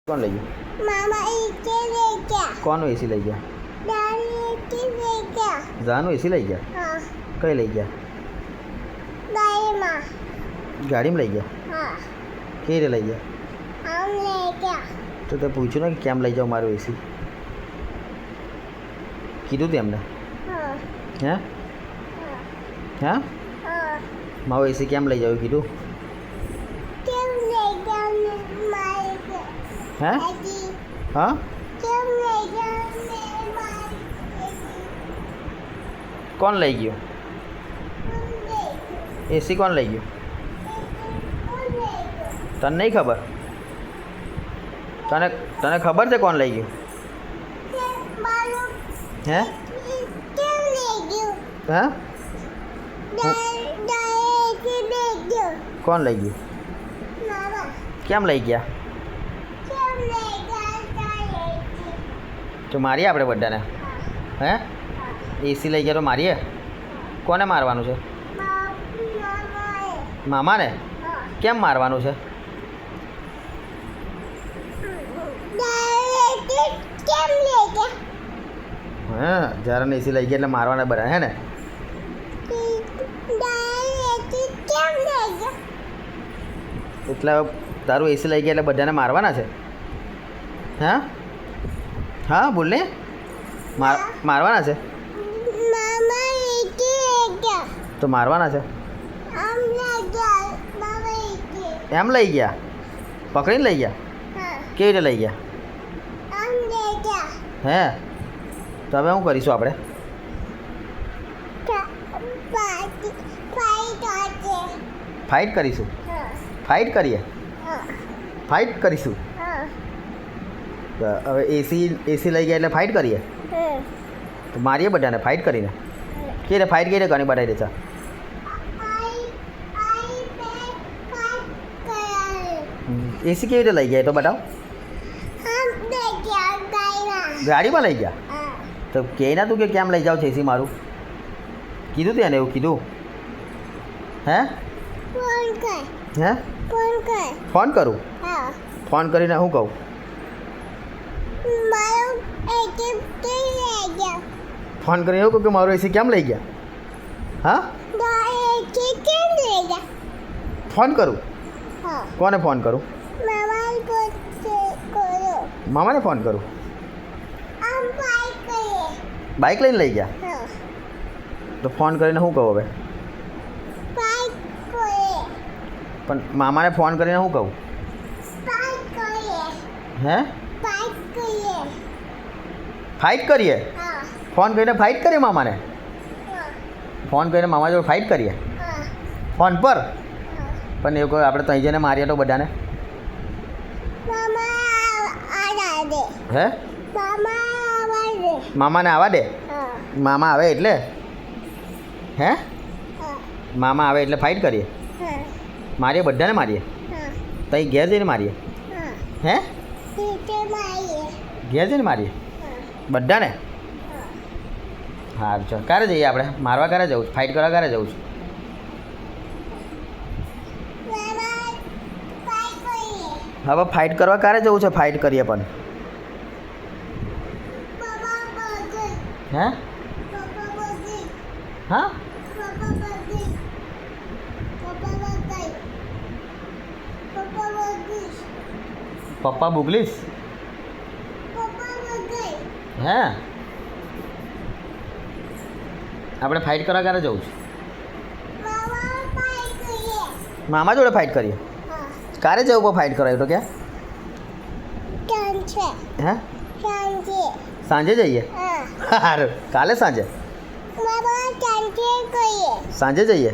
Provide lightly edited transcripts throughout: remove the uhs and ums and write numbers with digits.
कौन ले गया? मामा इसे ले गया। कौन एसी ले गया? दादी इसे ले गया। जानू एसी ले गया? हाँ। कहीं ले गया? दाई माँ। गाड़ी में ले गया? हाँ। के ले गया? हम ले गया। तो पूछो ना कि केम लई जाओ मारो एसी कीधु थे हमने हाँ। हैं हाँ। हाँ हाँ। मारो एसी केम लई जाओ कीधु क्यों ले गया मार के? हैं दादी हाँ क्यों ले गया मेरे मार के? कौन लई गयो हम ले गए। एसी कौन लई गयो हम ले गए। तने नहीं खबर तने तने खबर है कौन लई गयो क्या मालूम? हैं क्यों ले गया? हैं दाई इसे ले गया। कौन लई गयो मामा केम लई गया क्यों ले गया दाई इसे? तो मारिए આપણે બધાને हैं एसी લઈ ગયા તો મારીએ કોને મારવાનું છે મામાને કેમ મારવાનું છે હા જ્યારે એસી લઈ ગયા એટલે મારવાના બધા હે ને એટલે તારું એસી લઈ ગયા એટલે બધાને મારવાના છે હા હા બોલ ને મારવાના છે તો મારવાના છે એમ લઈ ગયા પકડીને લઈ ગયા કેવી રીતે લઈ ગયા હે તો હવે શું કરીશું આપણે ફાઇટ કરીશું ફાઇટ કરીએ ફાઇટ કરીશું તો હવે એસી લઈ ગયા એટલે ફાઇટ કરીએ તો મારીએ બધાને ફાઇટ કરીને કે રે ફાઇટ કરી ઘણી બતાવી દે છે એસી કેવી રીતે લઈ ગયા એ તો બતાવો ગાડીમાં લઈ ગયા તો કહે ના તું કે કેમ લઈ જાવ છે એસી મારું કીધું તેને એવું કીધું હે હે ફોન કરું ફોન કરીને હું કહું ફોન કરીને એવું કહું કે મારું એસી કેમ લઈ ગયા હા ફોન કરું કોને ફોન કરું મામાને ફોન કરું બાઇક લઈને લઈ ગયા તો ફોન કરીને શું કહું હવે પણ મામાને ફોન કરીને શું કહું હે ફાઇટ કરીએ ફોન કરીને ફાઇટ કરીએ મામાને ફોન કરીને મામા જોડે ફાઇટ કરીએ ફોન પર પણ એવું કોઈ આપણે ત્યાં જઈને મારીએ તો બધાને હે મામાને આવવા દે મામા આવે એટલે હે મામા આવે એટલે ફાઇટ કરીએ મારીએ બધાને મારીએ તઈ ઘેર જઈને મારીએ હે ઘેર જઈને મારીએ બધાને હા ચાલ ક્યારે જઈએ આપણે મારવા ક્યારે જવું ફાઇટ કરવા ક્યારે જવું છે હવે ફાઇટ કરવા ક્યારે જવું છે ફાઇટ કરીએ પણ હે હા પપ્પા બુગલીશ હે આપણે ફાઇટ કરવા ક્યારે જવું છે મામા જોડે ફાઇટ કરીએ ક્યારે જવું પણ ફાઇટ કરાયું તો ક્યાં હે સાંજે જઈએ સારું કાલે સાંજે સાંજે જઈએ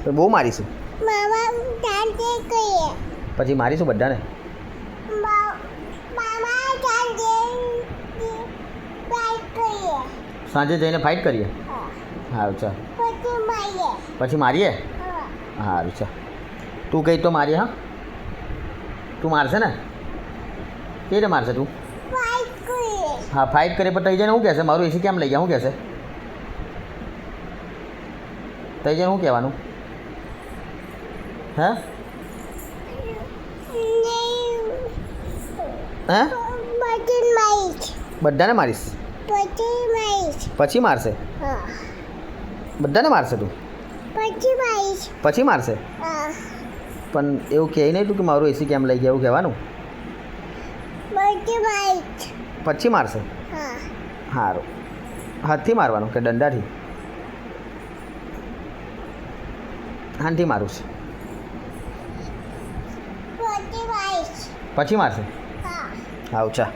તો બહુ મારીશું પછી મારીશું બધાને સાંજે જઈને ફાઇટ કરીએ સારું ચાલ પછી મારીએ સારું ચાલ તું કહી તો મારીએ હા તું મારશે ને કેવી રીતે મારશે તું હા ફાઇટ કરીએ પણ તઈ જઈને શું કહેશે મારું એસી કેમ લઈ ગયા શું કહેશે તઈ જઈને શું કહેવાનું હે હે પછી મારીશ. બધાને મારીશ પછી મારીશ. પછી મારશે હા. બધાને મારશે તું પછી મારીશ. પછી મારશે હા. પણ એવું કહે નહીં તું કે મારું એસી કેમ લઈ ગયા એવું કહેવાનું પછી મારીશ. પછી મારશે હા. સારું હાથથી મારવાનું કે દંડાથી હાથથી મારું છે પછી મારીશ. પછી મારશે હા. આવ ચા